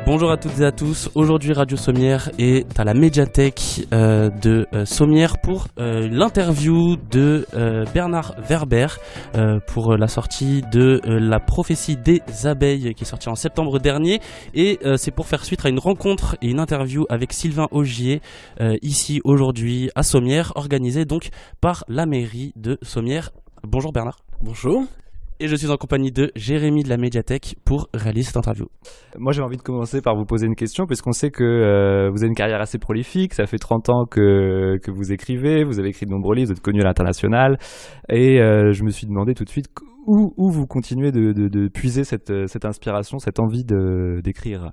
Bonjour à toutes et à tous, aujourd'hui Radio Sommière est à la médiathèque de Sommière pour l'interview de Bernard Werber pour la sortie de La prophétie des abeilles qui est sortie en septembre dernier, et c'est pour faire suite à une rencontre et une interview avec Sylvain Augier ici aujourd'hui à Sommière, organisée donc par la mairie de Sommière. Bonjour Bernard. Bonjour. Et je suis en compagnie de Jérémy de la médiathèque pour réaliser cette interview. Moi, j'ai envie de commencer par vous poser une question, puisqu'on sait que vous avez une carrière assez prolifique. Ça fait 30 ans que vous écrivez, vous avez écrit de nombreux livres, vous êtes connu à l'international. Et je me suis demandé tout de suite où vous continuez de puiser cette inspiration, cette envie d'écrire.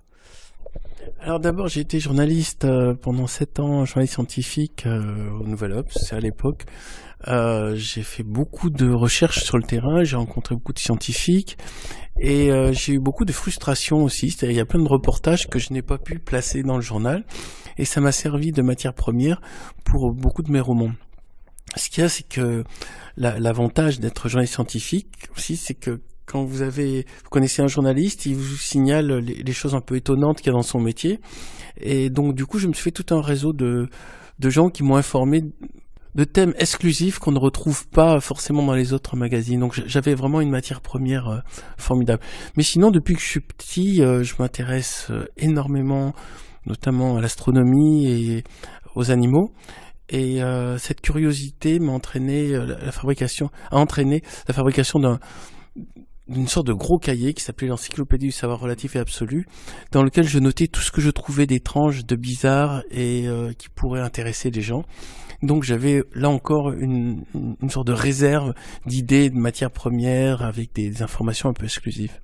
Alors d'abord, j'ai été journaliste pendant 7 ans, journaliste scientifique au Nouvel Obs, c'est à l'époque. J'ai fait beaucoup de recherches sur le terrain, j'ai rencontré beaucoup de scientifiques et j'ai eu beaucoup de frustration aussi. C'est-à-dire, il y a plein de reportages que je n'ai pas pu placer dans le journal et ça m'a servi de matière première pour beaucoup de mes romans. Ce qu'il y a, c'est que l'avantage d'être journaliste scientifique aussi, c'est que quand vous connaissez un journaliste, il vous signale les choses un peu étonnantes qu'il y a dans son métier. Et donc, du coup, je me suis fait tout un réseau de gens qui m'ont informé de thèmes exclusifs qu'on ne retrouve pas forcément dans les autres magazines. Donc, j'avais vraiment une matière première formidable. Mais sinon, depuis que je suis petit, je m'intéresse énormément, notamment à l'astronomie et aux animaux. Et cette curiosité m'a entraîné la fabrication d'une sorte de gros cahier qui s'appelait l'Encyclopédie du savoir relatif et absolu, dans lequel je notais tout ce que je trouvais d'étrange, de bizarre et qui pourrait intéresser les gens. Donc j'avais là encore une sorte de réserve d'idées, de matières premières avec des informations un peu exclusives.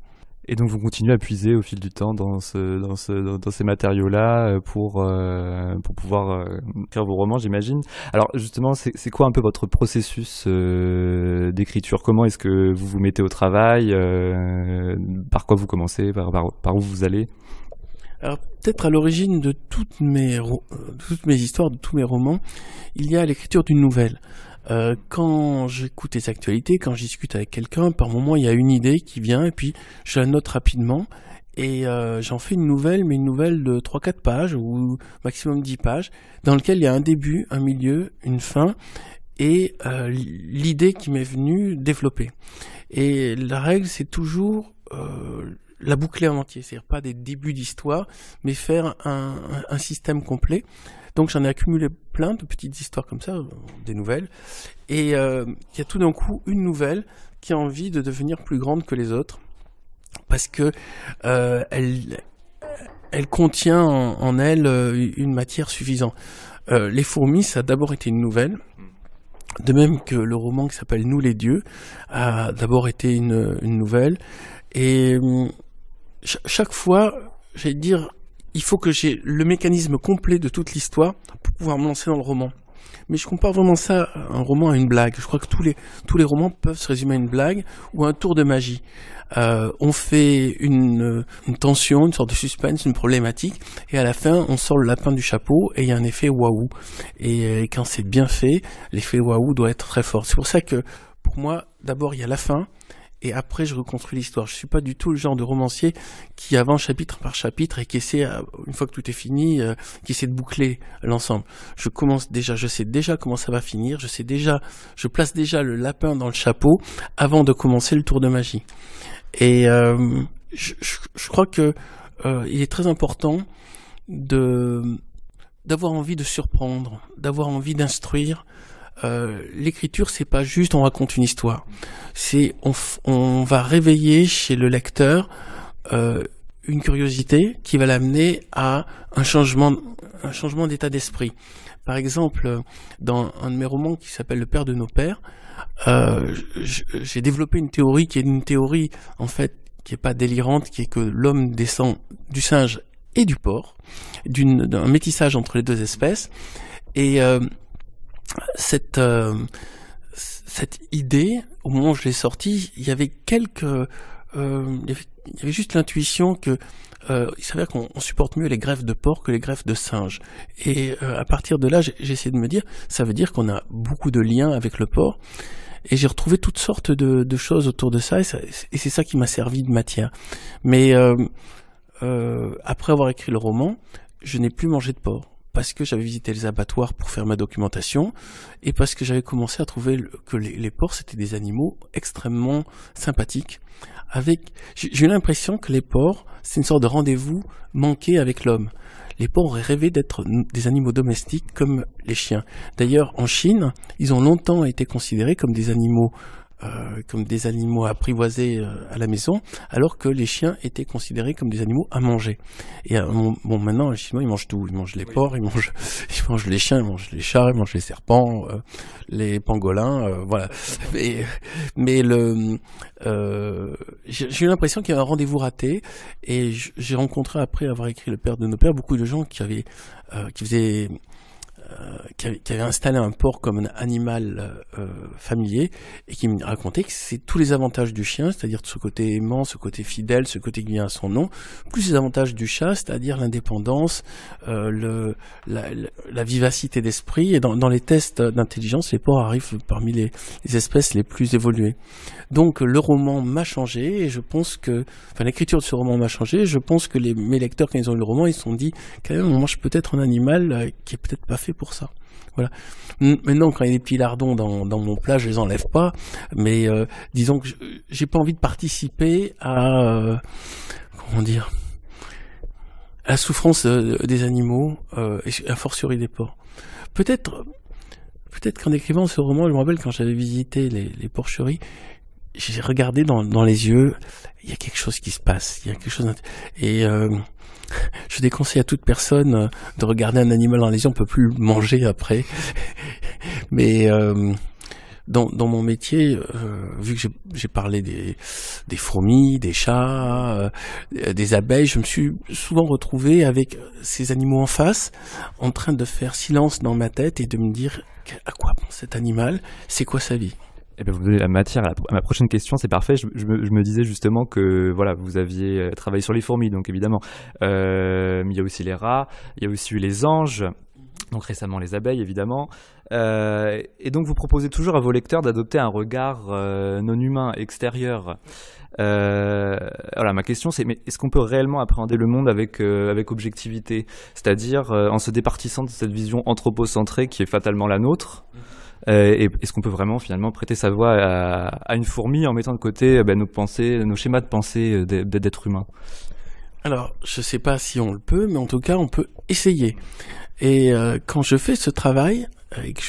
Et donc vous continuez à puiser au fil du temps dans ces matériaux-là pour pouvoir écrire vos romans, j'imagine. Alors justement, c'est quoi un peu votre processus d'écriture? Comment est-ce que vous vous mettez au travail? Par quoi vous commencez? Par où vous allez? Alors peut-être à l'origine de toutes mes histoires, de tous mes romans, il y a l'écriture d'une nouvelle. Quand j'écoute les actualités, quand je discute avec quelqu'un, par moment il y a une idée qui vient et puis je la note rapidement et j'en fais une nouvelle, mais une nouvelle de 3-4 pages ou maximum 10 pages, dans laquelle il y a un début, un milieu, une fin et l'idée qui m'est venue développer. Et la règle, c'est toujours la boucler en entier, c'est-à-dire pas des débuts d'histoire, mais faire un système complet. Donc j'en ai accumulé plein de petites histoires comme ça, des nouvelles, et il y a tout d'un coup une nouvelle qui a envie de devenir plus grande que les autres, parce que elle contient en elle une matière suffisante. Les fourmis, ça a d'abord été une nouvelle, de même que le roman qui s'appelle Nous les dieux a d'abord été une nouvelle, et chaque fois, j'allais dire, il faut que j'ai le mécanisme complet de toute l'histoire pour pouvoir me lancer dans le roman. Mais je compare vraiment ça, un roman, à une blague. Je crois que tous les romans peuvent se résumer à une blague ou à un tour de magie. On fait une tension, une sorte de suspense, une problématique, et à la fin, on sort le lapin du chapeau et il y a un effet waouh. Et quand c'est bien fait, l'effet waouh doit être très fort. C'est pour ça que, pour moi, d'abord, il y a la fin, et après je reconstruis l'histoire. Je suis pas du tout le genre de romancier qui avance chapitre par chapitre et qui essaie, une fois que tout est fini, qui essaie de boucler l'ensemble. Je sais déjà comment ça va finir, je place déjà le lapin dans le chapeau avant de commencer le tour de magie. Et je crois que il est très important d'avoir envie de surprendre, d'avoir envie d'instruire. L'écriture, c'est pas juste on raconte une histoire, c'est on va réveiller chez le lecteur une curiosité qui va l'amener à un changement d'état d'esprit. Par exemple, dans un de mes romans qui s'appelle Le Père de nos pères, j'ai développé une théorie qui est une théorie en fait qui est pas délirante, qui est que l'homme descend du singe et du porc, d'un métissage entre les deux espèces, et cette idée, au moment où je l'ai sortie, il y avait juste l'intuition que il s'avère qu'on supporte mieux les greffes de porc que les greffes de singe. Et à partir de là, j'ai essayé de me dire, ça veut dire qu'on a beaucoup de liens avec le porc. Et j'ai retrouvé toutes sortes de choses autour de ça, et c'est ça qui m'a servi de matière. Mais après avoir écrit le roman, je n'ai plus mangé de porc. Parce que j'avais visité les abattoirs pour faire ma documentation et parce que j'avais commencé à trouver que les porcs c'était des animaux extrêmement sympathiques. J'ai eu l'impression que les porcs c'est une sorte de rendez-vous manqué avec l'homme. Les porcs auraient rêvé d'être des animaux domestiques comme les chiens. D'ailleurs, en Chine, ils ont longtemps été considérés comme des animaux apprivoisés à la maison, alors que les chiens étaient considérés comme des animaux à manger. Et maintenant, les Chinois, ils mangent tout. Ils mangent les porcs, ils mangent les chiens, ils mangent les chats, ils mangent les serpents, les pangolins, voilà. Mais j'ai eu l'impression qu'il y avait un rendez-vous raté, et j'ai rencontré, après avoir écrit Le Père de nos pères, beaucoup de gens qui avaient installé un porc comme un animal familier et qui me racontait que c'est tous les avantages du chien, c'est-à-dire ce côté aimant, ce côté fidèle, ce côté qui vient à son nom, plus les avantages du chat, c'est-à-dire l'indépendance, la vivacité d'esprit. Et dans les tests d'intelligence, les porcs arrivent parmi les espèces les plus évoluées. Donc le roman m'a changé et je pense que, l'écriture de ce roman m'a changé. Je pense que mes lecteurs, quand ils ont lu le roman, ils se sont dit quand même on mange peut-être un animal qui est peut-être pas fait pour ça. Voilà. Maintenant, quand il y a des petits lardons dans mon plat, je les enlève pas. Mais disons que j'ai pas envie de participer à à la souffrance des animaux et a fortiori des porcs. Peut-être qu'en écrivant ce roman, je me rappelle quand j'avais visité les porcheries, j'ai regardé dans les yeux, il y a quelque chose qui se passe, il y a quelque chose et je déconseille à toute personne de regarder un animal dans les yeux, on peut plus le manger après. Mais dans mon métier, vu que j'ai parlé des fourmis, des chats, des abeilles, je me suis souvent retrouvé avec ces animaux en face, en train de faire silence dans ma tête et de me dire à quoi pense cet animal, c'est quoi sa vie. Eh bien, vous donnez la matière à ma prochaine question, c'est parfait. Je me disais justement que voilà, vous aviez travaillé sur les fourmis, donc évidemment. Mais il y a aussi les rats, il y a aussi eu les anges, donc récemment les abeilles, évidemment. Et donc vous proposez toujours à vos lecteurs d'adopter un regard non humain, extérieur. Voilà, ma question c'est, mais est-ce qu'on peut réellement appréhender le monde avec objectivité, c'est-à-dire en se départissant de cette vision anthropocentrée qui est fatalement la nôtre? Et est-ce qu'on peut vraiment finalement prêter sa voix à une fourmi en mettant de côté nos pensées, nos schémas de pensée d'être humain? Alors, je sais pas si on le peut, mais en tout cas, on peut essayer. Et quand je fais ce travail, et que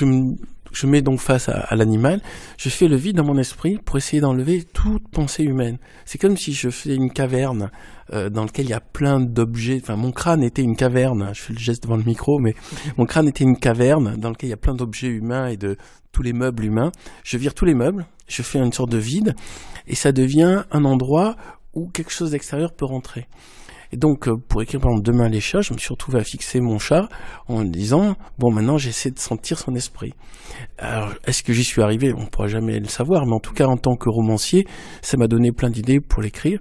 je mets donc face à l'animal, je fais le vide dans mon esprit pour essayer d'enlever toute pensée humaine. C'est comme si je faisais une caverne dans laquelle il y a plein d'objets. Enfin, mon crâne était une caverne. Je fais le geste devant le micro, mais mon crâne était une caverne dans laquelle il y a plein d'objets humains et de tous les meubles humains. Je vire tous les meubles, je fais une sorte de vide, et ça devient un endroit où quelque chose d'extérieur peut rentrer. Et donc, pour écrire par exemple Demain les chats, je me suis retrouvé à fixer mon chat en me disant, bon, maintenant j'essaie de sentir son esprit. Alors, est-ce que j'y suis arrivé? On ne pourra jamais le savoir, mais en tout cas, en tant que romancier, ça m'a donné plein d'idées pour l'écrire.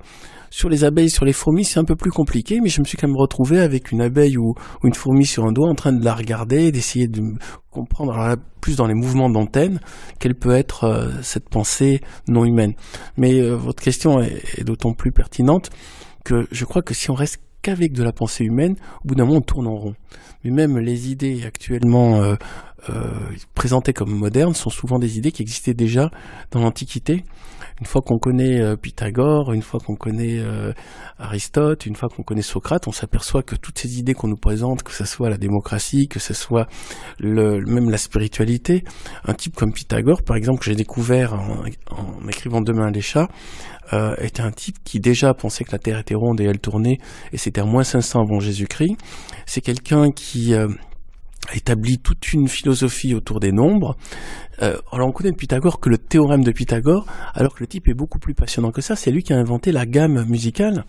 Sur les abeilles, sur les fourmis, c'est un peu plus compliqué, mais je me suis quand même retrouvé avec une abeille ou une fourmi sur un doigt en train de la regarder, d'essayer de comprendre, alors là, plus dans les mouvements d'antenne, quelle peut être cette pensée non humaine. Mais votre question est d'autant plus pertinente que je crois que si on reste qu'avec de la pensée humaine, au bout d'un moment on tourne en rond. Mais même les idées actuellement présentées comme modernes sont souvent des idées qui existaient déjà dans l'Antiquité. Une fois qu'on connaît Pythagore, une fois qu'on connaît Aristote, une fois qu'on connaît Socrate, on s'aperçoit que toutes ces idées qu'on nous présente, que ce soit la démocratie, que ce soit même la spiritualité, un type comme Pythagore, par exemple, que j'ai découvert en écrivant Demain les chats, était un type qui déjà pensait que la Terre était ronde et elle tournait, et c'était à moins 500 avant Jésus-Christ. C'est quelqu'un qui a établi toute une philosophie autour des nombres. Alors on connaît de Pythagore que le théorème de Pythagore, alors que le type est beaucoup plus passionnant que ça. C'est lui qui a inventé la gamme musicale.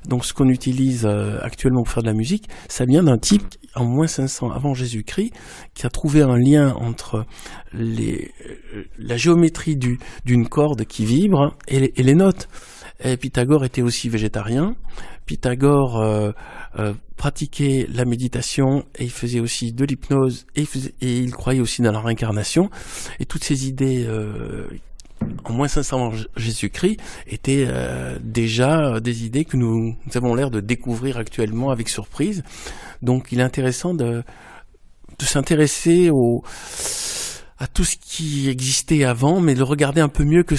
Donc ce qu'on utilise actuellement pour faire de la musique, ça vient d'un type en moins 500 avant Jésus-Christ qui a trouvé un lien entre la géométrie d'une corde qui vibre et les notes. Et Pythagore était aussi végétarien. Pythagore pratiquait la méditation et il faisait aussi de l'hypnose et il croyait aussi dans la réincarnation. Et toutes ces idées en moins 500 avant Jésus-Christ, étaient déjà des idées que nous avons l'air de découvrir actuellement avec surprise. Donc il est intéressant de s'intéresser à tout ce qui existait avant, mais de le regarder un peu mieux que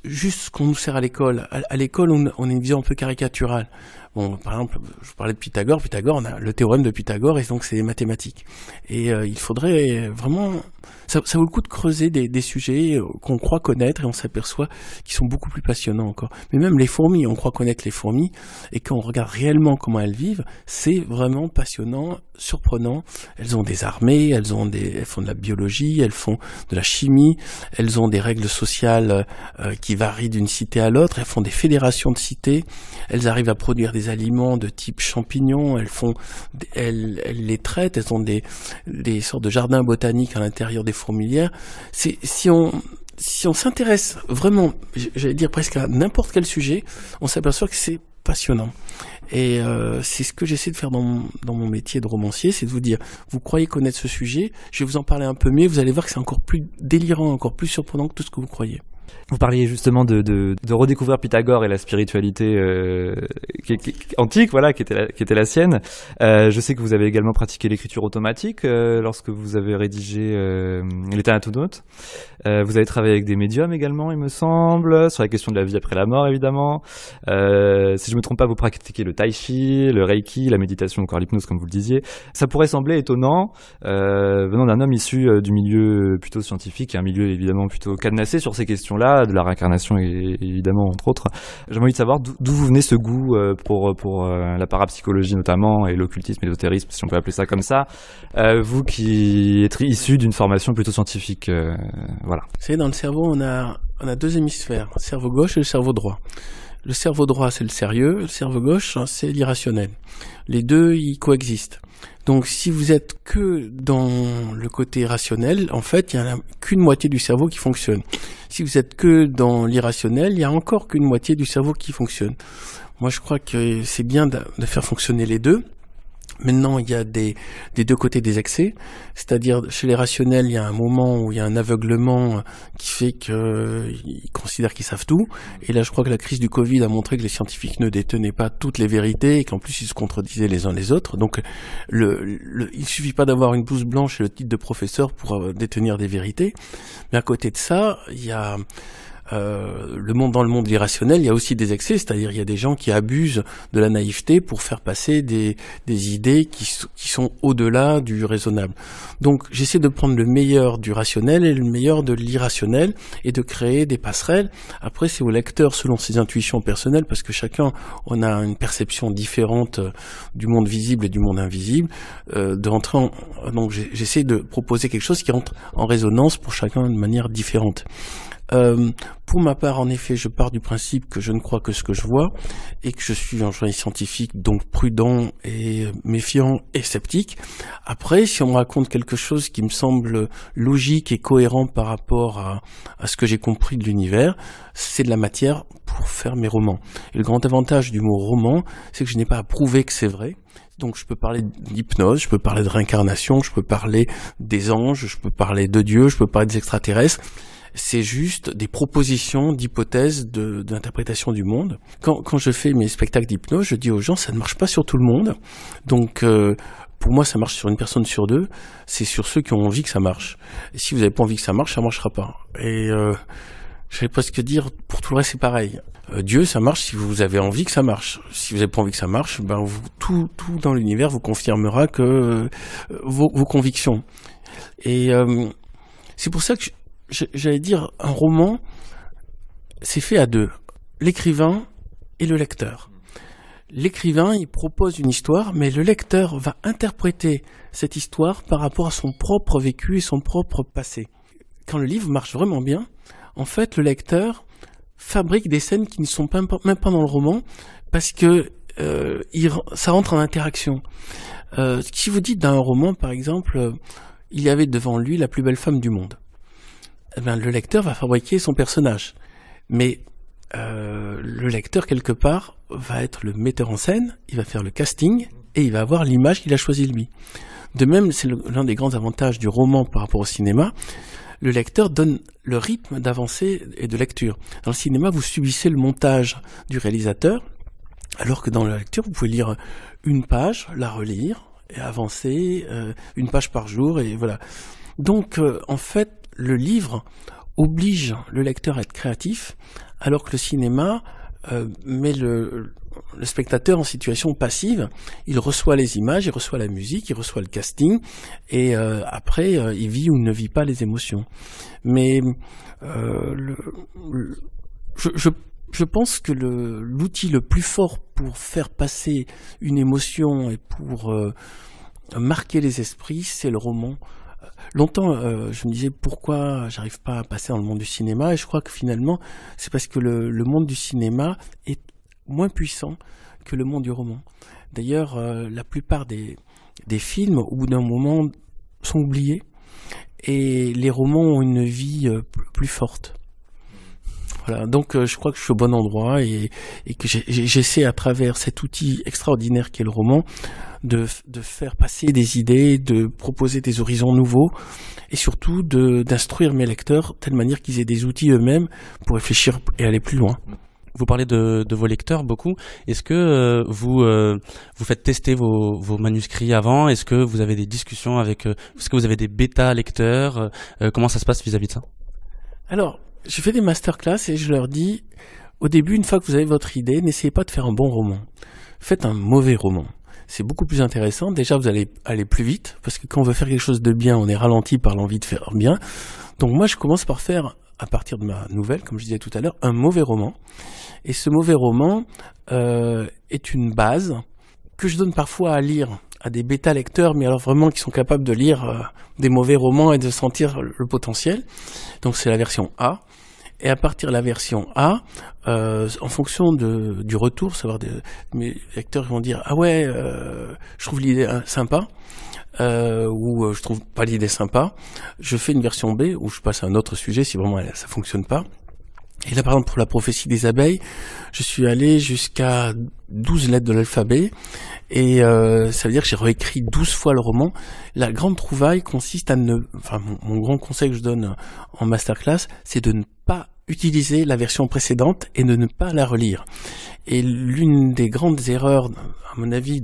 juste ce qu'on nous sert à l'école. À l'école, on a une vision un peu caricaturale. Bon, par exemple, je vous parlais de Pythagore. Pythagore, on a le théorème de Pythagore, et donc c'est les mathématiques. Et il faudrait vraiment... Ça vaut le coup de creuser des sujets qu'on croit connaître, et on s'aperçoit qu'ils sont beaucoup plus passionnants encore. Mais même les fourmis, on croit connaître les fourmis, et quand on regarde réellement comment elles vivent, c'est vraiment passionnant, surprenant. Elles ont des armées, elles font de la biologie, elles font de la chimie, elles ont des règles sociales qui varient d'une cité à l'autre, elles font des fédérations de cités, elles arrivent à produire des aliments de type champignons, elles les traitent, elles ont des sortes de jardins botaniques à l'intérieur des fourmilières. Si on s'intéresse vraiment, j'allais dire presque à n'importe quel sujet, on s'aperçoit que c'est passionnant. Et c'est ce que j'essaie de faire dans mon métier de romancier, c'est de vous dire, vous croyez connaître ce sujet, je vais vous en parler un peu mieux, vous allez voir que c'est encore plus délirant, encore plus surprenant que tout ce que vous croyez. Vous parliez justement de redécouvrir Pythagore et la spiritualité antique, voilà, qui était la sienne. Je sais que vous avez également pratiqué l'écriture automatique lorsque vous avez rédigé Les Thanatonautes. Vous avez travaillé avec des médiums également, il me semble, sur la question de la vie après la mort, évidemment. Si je me trompe pas, vous pratiquez le tai chi, le reiki, la méditation, encore l'hypnose, comme vous le disiez. Ça pourrait sembler étonnant venant d'un homme issu du milieu plutôt scientifique, et un milieu évidemment plutôt cadenassé sur ces questions-là, de la réincarnation évidemment, entre autres. J'aimerais de savoir d'où vous venez ce goût pour la parapsychologie notamment, et l'occultisme et l'ésotérisme, si on peut appeler ça comme ça, vous qui êtes issu d'une formation plutôt scientifique. Voilà. Vous savez, dans le cerveau, on a deux hémisphères, le cerveau gauche et le cerveau droit. Le cerveau droit, c'est le sérieux, le cerveau gauche, c'est l'irrationnel. Les deux, ils coexistent. Donc, si vous êtes que dans le côté rationnel, en fait, il n'y a qu'une moitié du cerveau qui fonctionne. Si vous êtes que dans l'irrationnel, il n'y a encore qu'une moitié du cerveau qui fonctionne. Moi, je crois que c'est bien de faire fonctionner les deux. Maintenant, il y a des deux côtés des excès, c'est-à-dire chez les rationnels, il y a un moment où il y a un aveuglement qui fait qu'ils considèrent qu'ils savent tout. Et là, je crois que la crise du Covid a montré que les scientifiques ne détenaient pas toutes les vérités et qu'en plus, ils se contredisaient les uns les autres. Donc, il suffit pas d'avoir une blouse blanche et le titre de professeur pour détenir des vérités. Mais à côté de ça, il y a... dans le monde irrationnel, il y a aussi des excès, c'est-à-dire il y a des gens qui abusent de la naïveté pour faire passer des idées qui sont au-delà du raisonnable. Donc j'essaie de prendre le meilleur du rationnel et le meilleur de l'irrationnel et de créer des passerelles. Après, c'est au lecteur, selon ses intuitions personnelles, parce que chacun, on a une perception différente du monde visible et du monde invisible, de rentrer donc j'essaie de proposer quelque chose qui rentre en résonance pour chacun de manière différente. Pour ma part, en effet, je pars du principe que je ne crois que ce que je vois et que je suis un journaliste scientifique, donc prudent et méfiant et sceptique. Après, si on me raconte quelque chose qui me semble logique et cohérent par rapport à ce que j'ai compris de l'univers, c'est de la matière pour faire mes romans. Et le grand avantage du mot roman, c'est que je n'ai pas à prouver que c'est vrai. Donc je peux parler d'hypnose, je peux parler de réincarnation, je peux parler des anges, je peux parler de Dieu, je peux parler des extraterrestres. C'est juste des propositions d'hypothèses d'interprétation du monde. Quand je fais mes spectacles d'hypnose, je dis aux gens, ça ne marche pas sur tout le monde. Donc, pour moi, ça marche sur une personne sur deux. C'est sur ceux qui ont envie que ça marche. Et si vous n'avez pas envie que ça marchera pas. Et je vais presque dire, pour tout le reste, c'est pareil. Dieu, ça marche si vous avez envie que ça marche. Si vous n'avez pas envie que ça marche, ben tout dans l'univers vous confirmera que vos convictions. Et c'est pour ça que j'allais dire, un roman, c'est fait à deux. L'écrivain et le lecteur. L'écrivain, il propose une histoire, mais le lecteur va interpréter cette histoire par rapport à son propre vécu et son propre passé. Quand le livre marche vraiment bien, en fait, le lecteur fabrique des scènes qui ne sont même pas dans le roman, parce que ça rentre en interaction. Si vous dites dans un roman, par exemple, il y avait devant lui la plus belle femme du monde, eh bien, le lecteur va fabriquer son personnage. Mais le lecteur, quelque part, va être le metteur en scène, il va faire le casting, et il va avoir l'image qu'il a choisie lui. De même, c'est l'un des grands avantages du roman par rapport au cinéma. le lecteur donne le rythme d'avancée et de lecture. Dans le cinéma, vous subissez le montage du réalisateur, alors que dans la lecture, vous pouvez lire une page, la relire et avancer, une page par jour, et voilà. Donc, en fait, le livre oblige le lecteur à être créatif, alors que le cinéma met le spectateur en situation passive. Il reçoit les images, il reçoit la musique, il reçoit le casting, et après, il vit ou ne vit pas les émotions. Mais je pense que l'outil le plus fort pour faire passer une émotion et pour marquer les esprits, c'est le roman. Longtemps, je me disais pourquoi j'arrive pas à passer dans le monde du cinéma, et je crois que finalement, c'est parce que le monde du cinéma est moins puissant que le monde du roman. D'ailleurs, la plupart des films, au bout d'un moment, sont oubliés, et les romans ont une vie plus forte. Voilà, donc je crois que je suis au bon endroit, et que j'essaie à travers cet outil extraordinaire qu'est le roman de faire passer des idées, de proposer des horizons nouveaux, et surtout d'instruire mes lecteurs de telle manière qu'ils aient des outils eux-mêmes pour réfléchir et aller plus loin. Vous parlez de vos lecteurs beaucoup. Est-ce que vous faites tester vos manuscrits avant? Est-ce que vous avez des discussions avec est-ce que vous avez des bêta lecteurs? Comment ça se passe vis-à-vis de ça? Alors, je fais des masterclass et je leur dis, au début, une fois que vous avez votre idée, n'essayez pas de faire un bon roman. Faites un mauvais roman. C'est beaucoup plus intéressant. Déjà, vous allez aller plus vite, parce que quand on veut faire quelque chose de bien, on est ralenti par l'envie de faire bien. Donc moi, je commence par faire, à partir de ma nouvelle, comme je disais tout à l'heure, un mauvais roman. Et ce mauvais roman est une base que je donne parfois à lire à des bêta-lecteurs, mais alors vraiment qui sont capables de lire des mauvais romans et de sentir le potentiel. Donc c'est la version A. Et à partir de la version A, en fonction du retour, savoir mes lecteurs vont dire « Ah ouais, je trouve l'idée sympa », ou je trouve pas l'idée sympa, je fais une version B où je passe à un autre sujet si vraiment ça fonctionne pas. Et là, par exemple, pour la prophétie des abeilles, je suis allé jusqu'à 12 lettres de l'alphabet, et ça veut dire que j'ai réécrit 12 fois le roman. La grande trouvaille consiste à mon grand conseil que je donne en masterclass, c'est de ne pas utiliser la version précédente et de ne pas la relire. Et l'une des grandes erreurs, à mon avis,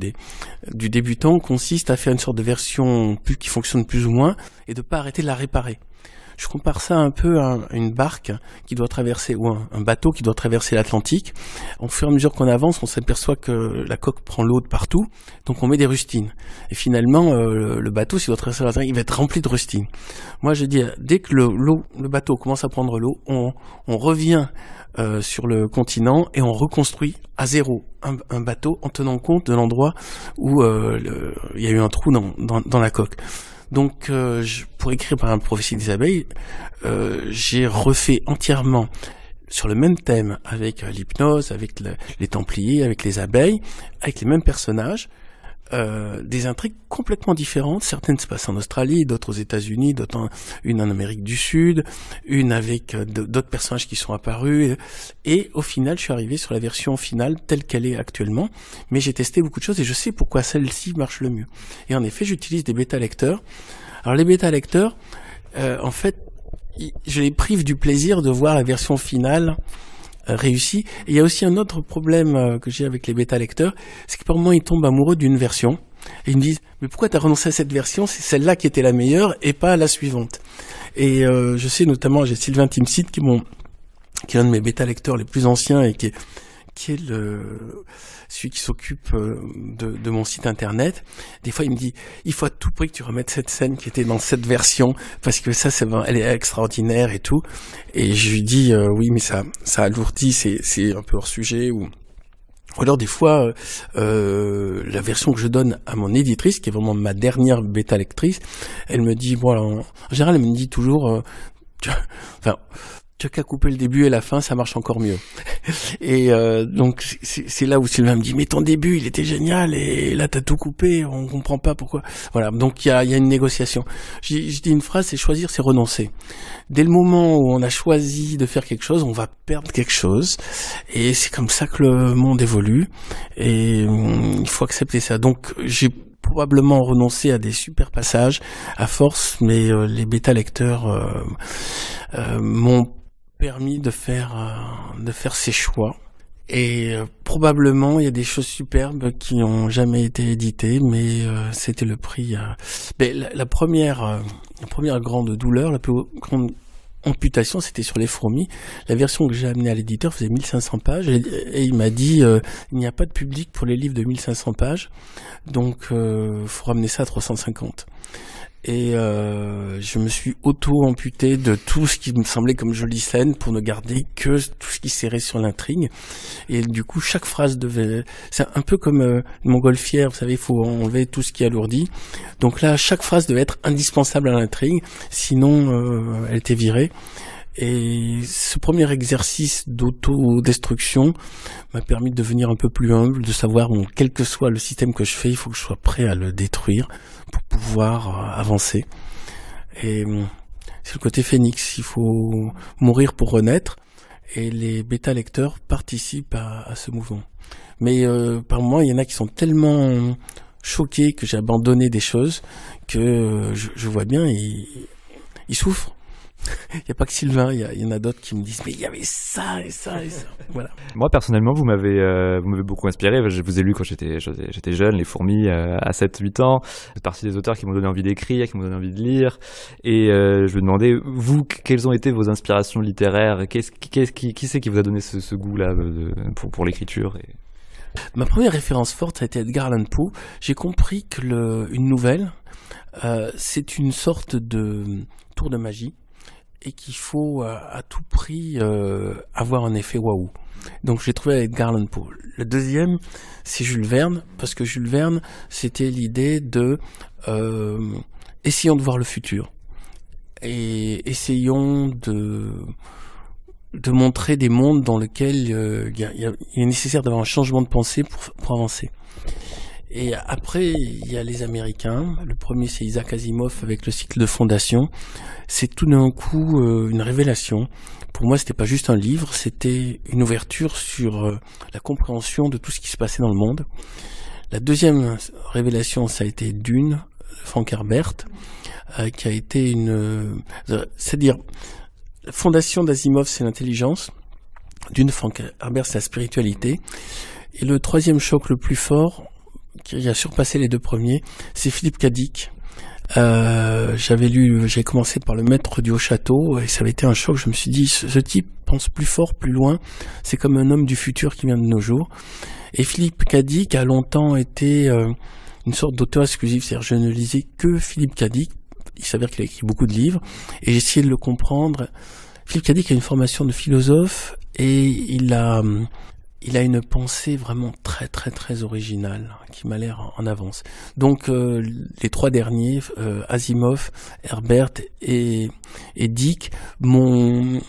du débutant consiste à faire une sorte de version qui fonctionne plus ou moins et de ne pas arrêter de la réparer. Je compare ça un peu à une barque qui doit traverser, ou un bateau qui doit traverser l'Atlantique. Au fur et à mesure qu'on avance, on s'aperçoit que la coque prend l'eau de partout, donc on met des rustines. Et finalement, le bateau, s'il doit traverser l'Atlantique, il va être rempli de rustines. Moi, je dis, dès que le bateau commence à prendre l'eau, on revient sur le continent et on reconstruit à zéro un bateau en tenant compte de l'endroit où il y a eu un trou dans la coque. Donc, pour écrire par exemple Prophétie des abeilles, j'ai refait entièrement sur le même thème avec l'hypnose, avec les Templiers, avec les abeilles, avec les mêmes personnages, des intrigues complètement différentes. Certaines se passent en Australie, d'autres aux États-Unis, d'autres une en Amérique du Sud, une avec d'autres personnages qui sont apparus. Et au final, je suis arrivé sur la version finale telle qu'elle est actuellement. Mais j'ai testé beaucoup de choses et je sais pourquoi celle-ci marche le mieux. Et en effet, j'utilise des bêta-lecteurs. Alors les bêta-lecteurs, en fait, je les prive du plaisir de voir la version finale réussi. Et il y a aussi un autre problème que j'ai avec les bêta-lecteurs, c'est que par moment ils tombent amoureux d'une version et ils me disent mais pourquoi t'as renoncé à cette version, c'est celle-là qui était la meilleure et pas la suivante. Et je sais notamment, j'ai Sylvain Timsit qui est un de mes bêta-lecteurs les plus anciens et qui est celui qui s'occupe de mon site internet. Des fois, il me dit, il faut à tout prix que tu remettes cette scène qui était dans cette version, parce que ça, elle est extraordinaire et tout. Et je lui dis, oui, mais ça alourdit, c'est un peu hors sujet, ou alors des fois, la version que je donne à mon éditrice, qui est vraiment ma dernière bêta lectrice, elle me dit, bon, alors, en général, elle me dit toujours, tu as qu'à couper le début et la fin, ça marche encore mieux. Et donc c'est là où Sylvain me dit mais ton début il était génial et là t'as tout coupé, on comprend pas pourquoi. Voilà, donc il y a une négociation. Je dis une phrase, c'est choisir, c'est renoncer. Dès le moment où on a choisi de faire quelque chose, on va perdre quelque chose, et c'est comme ça que le monde évolue, et il faut accepter ça. Donc j'ai probablement renoncé à des super passages à force, mais les bêta-lecteurs m'ont permis de faire ces choix. Et probablement il y a des choses superbes qui n'ont jamais été éditées, mais c'était le prix. Mais la première grande douleur, la plus grande amputation, c'était sur les fourmis. La version que j'ai amenée à l'éditeur faisait 1500 pages et il m'a dit il n'y a pas de public pour les livres de 1500 pages, donc faut ramener ça à 350. Et je me suis auto-amputé de tout ce qui me semblait comme jolie scène pour ne garder que tout ce qui serrait sur l'intrigue. Et du coup, chaque phrase devait... C'est un peu comme une montgolfière, vous savez, il faut enlever tout ce qui alourdit. Donc là, chaque phrase devait être indispensable à l'intrigue, sinon elle était virée. Et ce premier exercice d'autodestruction m'a permis de devenir un peu plus humble, de savoir, bon, quel que soit le système que je fais, il faut que je sois prêt à le détruire pour pouvoir avancer. Et c'est le côté phénix, il faut mourir pour renaître, et les bêta-lecteurs participent à ce mouvement. Mais par moments, il y en a qui sont tellement choqués que j'ai abandonné des choses que je vois bien, ils souffrent. Il n'y a pas que Sylvain, il y en a d'autres qui me disent mais il y avait ça et ça et ça. Voilà. Moi personnellement, vous m'avez beaucoup inspiré. Je vous ai lu quand j'étais jeune, Les Fourmis à 7-8 ans. Vous êtes partie des auteurs qui m'ont donné envie d'écrire, qui m'ont donné envie de lire. Et je me demandais, vous, quelles ont été vos inspirations littéraires? Qui c'est qui vous a donné ce goût-là pour l'écriture Ma première référence forte, ça a été Edgar Allan Poe. J'ai compris que une nouvelle, c'est une sorte de tour de magie, et qu'il faut à tout prix avoir un effet waouh. Donc j'ai trouvé Edgar Allan Poe. Le deuxième, c'est Jules Verne, parce que Jules Verne, c'était l'idée de essayons de voir le futur et essayons de montrer des mondes dans lesquels il est nécessaire d'avoir un changement de pensée pour avancer. Et après, il y a les Américains. Le premier, c'est Isaac Asimov avec le cycle de Fondation. C'est tout d'un coup une révélation. Pour moi, c'était pas juste un livre, c'était une ouverture sur la compréhension de tout ce qui se passait dans le monde. La deuxième révélation, ça a été Dune, Frank Herbert, qui a été c'est-à-dire, la fondation d'Asimov, c'est l'intelligence. Dune, Frank Herbert, c'est la spiritualité. Et le troisième choc le plus fort, qui a surpassé les deux premiers, c'est Philippe K. Dick. J'ai commencé par Le Maître du Haut Château, et ça avait été un choc. Je me suis dit, ce type pense plus fort, plus loin. C'est comme un homme du futur qui vient de nos jours. Et Philippe K. Dick a longtemps été une sorte d'auteur exclusif. C'est-à-dire, je ne lisais que Philippe K. Dick. Il s'avère qu'il a écrit beaucoup de livres, et j'ai essayé de le comprendre. Philippe K. Dick a une formation de philosophe, et il a une pensée vraiment très très très originale qui m'a l'air en avance. Donc les trois derniers, Asimov, Herbert et Dick, m'ont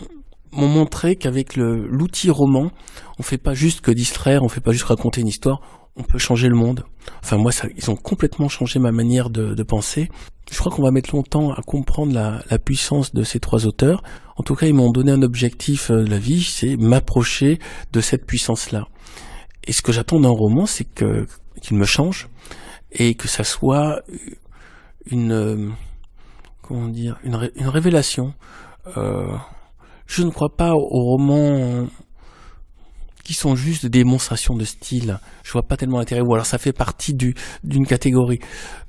montré qu'avec l'outil roman, on fait pas juste que distraire, on fait pas juste raconter une histoire, on peut changer le monde. Enfin moi, ils ont complètement changé ma manière de penser. Je crois qu'on va mettre longtemps à comprendre la puissance de ces trois auteurs. En tout cas, ils m'ont donné un objectif de la vie, c'est m'approcher de cette puissance-là. Et ce que j'attends d'un roman, c'est qu'il me change et que ça soit une révélation. Je ne crois pas aux romans qui sont juste des démonstrations de style. Je vois pas tellement l'intérêt. Ou alors ça fait partie d'une catégorie.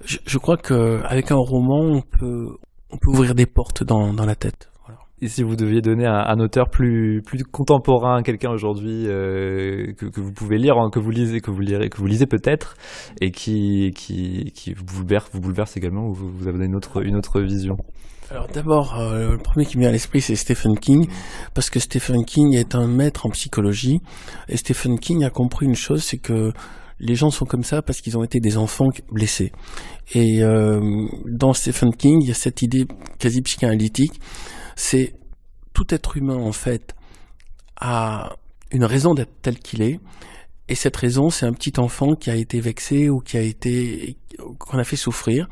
Je crois que avec un roman, on peut ouvrir des portes dans la tête. Voilà. Et si vous deviez donner un auteur plus contemporain, quelqu'un aujourd'hui que vous pouvez lire, que vous lisez peut-être, et qui vous bouleverse également, ou vous avez une autre vision? Alors d'abord, le premier qui me vient à l'esprit, c'est Stephen King, parce que Stephen King est un maître en psychologie, et Stephen King a compris une chose, c'est que les gens sont comme ça parce qu'ils ont été des enfants blessés. Et dans Stephen King, il y a cette idée quasi psychanalytique, c'est tout être humain en fait a une raison d'être tel qu'il est, et cette raison, c'est un petit enfant qui a été vexé ou qu'on a fait souffrir.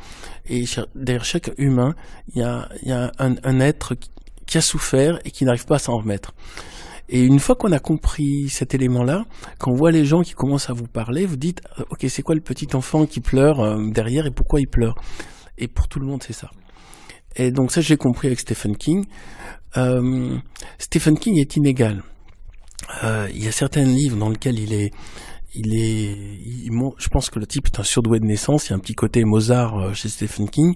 Et derrière chaque humain, il y a un être qui a souffert et qui n'arrive pas à s'en remettre. Et une fois qu'on a compris cet élément-là, quand on voit les gens qui commencent à vous parler, vous dites ok, c'est quoi le petit enfant qui pleure derrière et pourquoi il pleure? Et pour tout le monde, c'est ça. Et donc ça, j'ai compris avec Stephen King. Stephen King est inégal. Il y a certains livres dans lesquels je pense que le type est un surdoué de naissance. Il y a un petit côté Mozart chez Stephen King,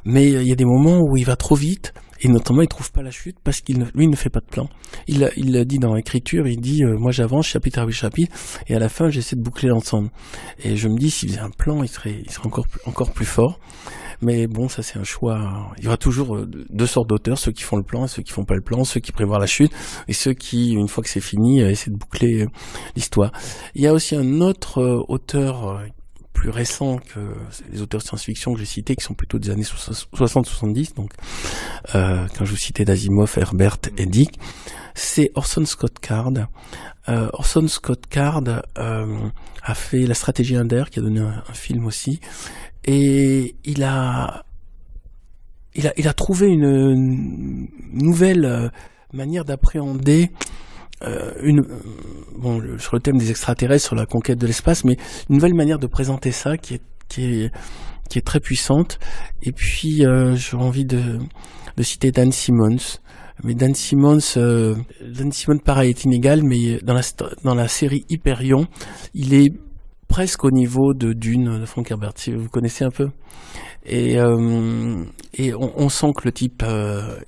mais il y a des moments où il va trop vite et notamment il trouve pas la chute parce lui ne fait pas de plan. Il le dit dans l'écriture, il dit moi j'avance chapitre après chapitre et à la fin j'essaie de boucler l'ensemble. Et je me dis s'il faisait un plan, il serait encore plus fort. Mais bon, ça c'est un choix. Il y aura toujours deux sortes d'auteurs, ceux qui font le plan et ceux qui font pas le plan, ceux qui prévoient la chute et ceux qui, une fois que c'est fini, essaient de boucler l'histoire. Il y a aussi un autre auteur plus récent que les auteurs de science-fiction que j'ai cités, qui sont plutôt des années 60-70, donc quand je vous citais d'Asimov, Herbert et Dick, c'est Orson Scott Card. Orson Scott Card a fait La Stratégie Indère, qui a donné un film aussi, et il a trouvé une nouvelle manière d'appréhender sur le thème des extraterrestres, sur la conquête de l'espace, mais une nouvelle manière de présenter ça qui est très puissante. Et puis j'ai envie de citer Dan Simmons. Mais Dan Simmons, pareil, est inégal, mais dans la série Hyperion, il est presque au niveau de Dune de Frank Herbert, si vous connaissez un peu. Et on sent que le type,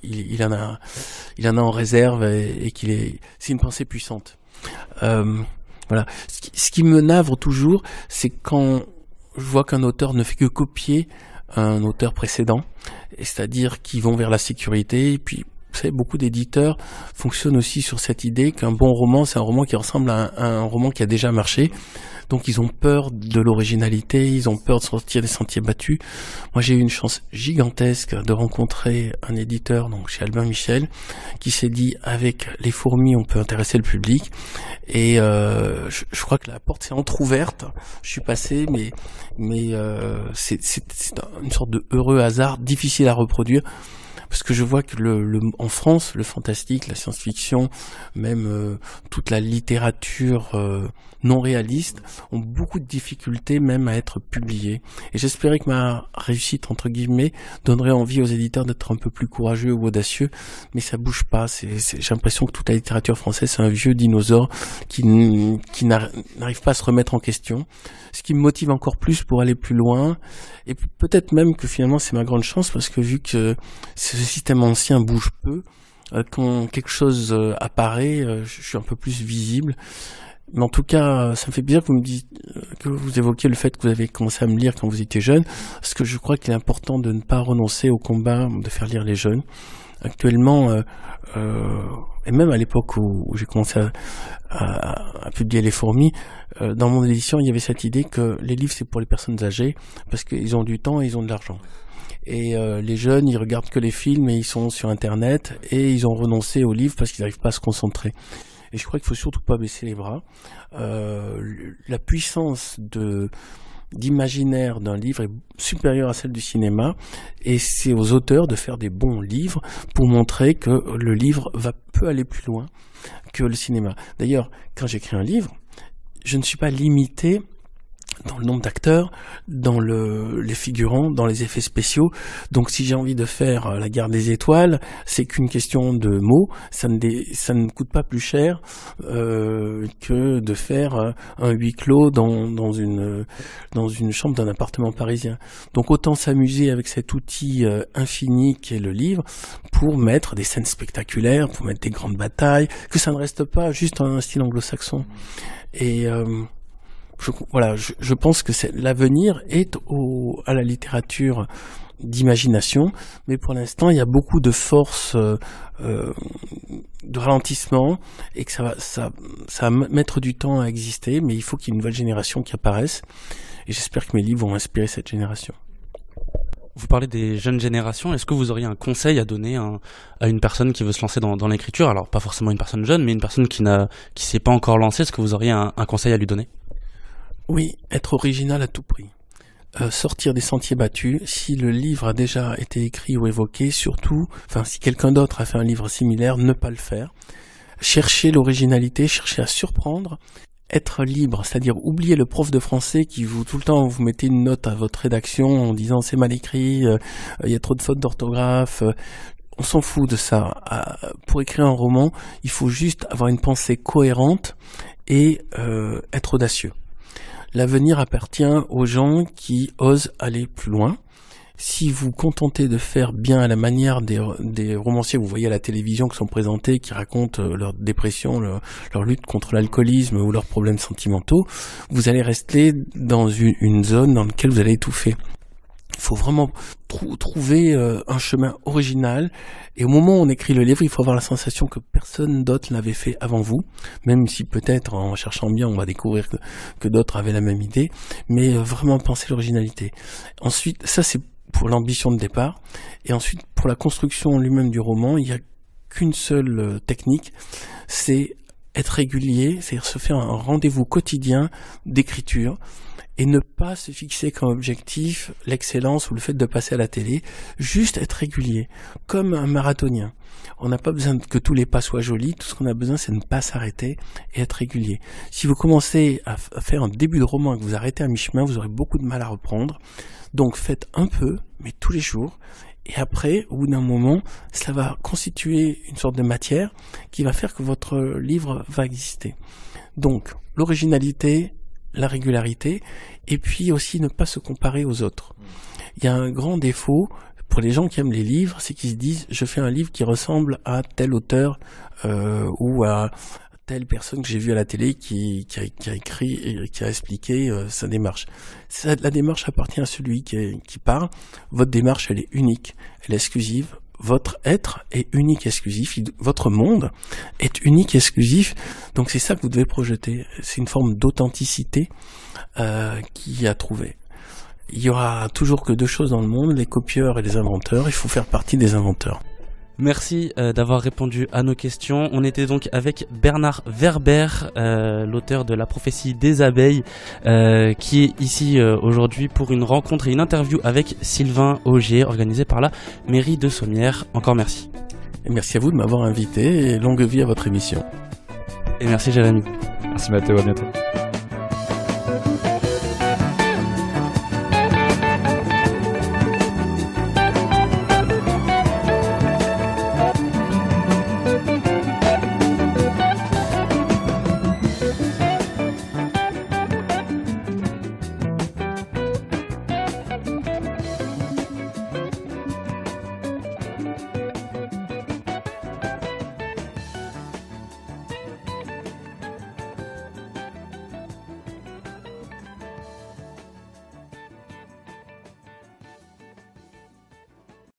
il en a en réserve et c'est une pensée puissante. Voilà. Ce qui me navre toujours, c'est quand je vois qu'un auteur ne fait que copier un auteur précédent, c'est-à-dire qu'ils vont vers la sécurité, et puis vous savez, beaucoup d'éditeurs fonctionnent aussi sur cette idée qu'un bon roman, c'est un roman qui ressemble à un roman qui a déjà marché. Donc ils ont peur de l'originalité, ils ont peur de sortir des sentiers battus. Moi j'ai eu une chance gigantesque de rencontrer un éditeur, donc chez Albin Michel, qui s'est dit avec Les Fourmis on peut intéresser le public. Et je crois que la porte s'est entrouverte. Je suis passé, mais c'est une sorte de heureux hasard, difficile à reproduire. Parce que je vois que en France, le fantastique, la science-fiction, même toute la littérature non réaliste, ont beaucoup de difficultés même à être publiées. Et j'espérais que ma réussite, entre guillemets, donnerait envie aux éditeurs d'être un peu plus courageux ou audacieux, mais ça bouge pas. J'ai l'impression que toute la littérature française, c'est un vieux dinosaure qui n'arrive pas à se remettre en question. Ce qui me motive encore plus pour aller plus loin, et peut-être même que finalement c'est ma grande chance, parce que vu que ce système ancien bouge peu, quand quelque chose apparaît, je suis un peu plus visible. Mais en tout cas, ça me fait plaisir que vous évoquiez le fait que vous avez commencé à me lire quand vous étiez jeune, parce que je crois qu'il est important de ne pas renoncer au combat de faire lire les jeunes. Actuellement, et même à l'époque où j'ai commencé à publier Les Fourmis, dans mon édition, il y avait cette idée que les livres c'est pour les personnes âgées, parce qu'ils ont du temps et ils ont de l'argent. Et les jeunes, ils regardent que les films et ils sont sur Internet, et ils ont renoncé aux livres parce qu'ils n'arrivent pas à se concentrer. Et je crois qu'il faut surtout pas baisser les bras. La puissance d'imaginaire d'un livre est supérieure à celle du cinéma, et c'est aux auteurs de faire des bons livres pour montrer que le livre peut aller plus loin que le cinéma. D'ailleurs, quand j'écris un livre, je ne suis pas limité dans le nombre d'acteurs, dans les figurants, dans les effets spéciaux. Donc si j'ai envie de faire La Guerre des Étoiles, c'est qu'une question de mots, ça ne coûte pas plus cher que de faire un huis clos dans une chambre d'un appartement parisien. Donc autant s'amuser avec cet outil infini qu'est le livre pour mettre des scènes spectaculaires, pour mettre des grandes batailles, que ça ne reste pas juste un style anglo-saxon. Et je pense que l'avenir est à la littérature d'imagination, mais pour l'instant il y a beaucoup de force de ralentissement, et que ça va mettre du temps à exister, mais il faut qu'il y ait une nouvelle génération qui apparaisse, et j'espère que mes livres vont inspirer cette génération. Vous parlez des jeunes générations, est-ce que vous auriez un conseil à donner à une personne qui veut se lancer dans l'écriture? Alors pas forcément une personne jeune, mais une personne qui s'est pas encore lancée, est-ce que vous auriez un conseil à lui donner? Oui, être original à tout prix. Sortir des sentiers battus. Si le livre a déjà été écrit ou évoqué, surtout, si quelqu'un d'autre a fait un livre similaire, ne pas le faire. chercher l'originalité, chercher à surprendre, être libre, c'est-à-dire oublier le prof de français qui tout le temps vous mettez une note à votre rédaction en disant c'est mal écrit, il y a trop de fautes d'orthographe. On s'en fout de ça. Pour écrire un roman, il faut juste avoir une pensée cohérente et être audacieux. L'avenir appartient aux gens qui osent aller plus loin. Si vous contentez de faire bien à la manière des romanciers que vous voyez à la télévision qui sont présentés, qui racontent leur dépression, leur lutte contre l'alcoolisme ou leurs problèmes sentimentaux, vous allez rester dans une zone dans laquelle vous allez étouffer. Il faut vraiment trouver un chemin original, et au moment où on écrit le livre, il faut avoir la sensation que personne d'autre l'avait fait avant vous, même si peut-être en cherchant bien on va découvrir que d'autres avaient la même idée, mais vraiment penser l'originalité. Ensuite, ça c'est pour l'ambition de départ, et ensuite pour la construction lui-même du roman, il n'y a qu'une seule technique, c'est être régulier, c'est-à-dire se faire un rendez-vous quotidien d'écriture, et ne pas se fixer comme objectif l'excellence ou le fait de passer à la télé, juste être régulier, comme un marathonien. On n'a pas besoin que tous les pas soient jolis, tout ce qu'on a besoin c'est de ne pas s'arrêter et être régulier. Si vous commencez à faire un début de roman et que vous arrêtez à mi-chemin, vous aurez beaucoup de mal à reprendre. Donc faites un peu, mais tous les jours, et après, au bout d'un moment, cela va constituer une sorte de matière qui va faire que votre livre va exister. Donc, l'originalité, la régularité, et puis aussi ne pas se comparer aux autres. Il y a un grand défaut pour les gens qui aiment les livres, c'est qu'ils se disent je fais un livre qui ressemble à tel auteur ou à telle personne que j'ai vue à la télé qui a écrit et qui a expliqué sa démarche. La démarche appartient à celui qui parle. Votre démarche, elle est unique, elle est exclusive. Votre être est unique et exclusif, votre monde est unique et exclusif, donc c'est ça que vous devez projeter. C'est une forme d'authenticité qu'il y a à trouver. Il y aura toujours que deux choses dans le monde, les copieurs et les inventeurs, il faut faire partie des inventeurs. Merci d'avoir répondu à nos questions. On était donc avec Bernard Werber, l'auteur de La prophétie des abeilles, qui est ici aujourd'hui pour une rencontre et une interview avec Sylvain Augier, organisée par la mairie de Sommières. Encore merci. Et merci à vous de m'avoir invité et longue vie à votre émission. Et merci Jérémy. Merci Mathéo, à bientôt.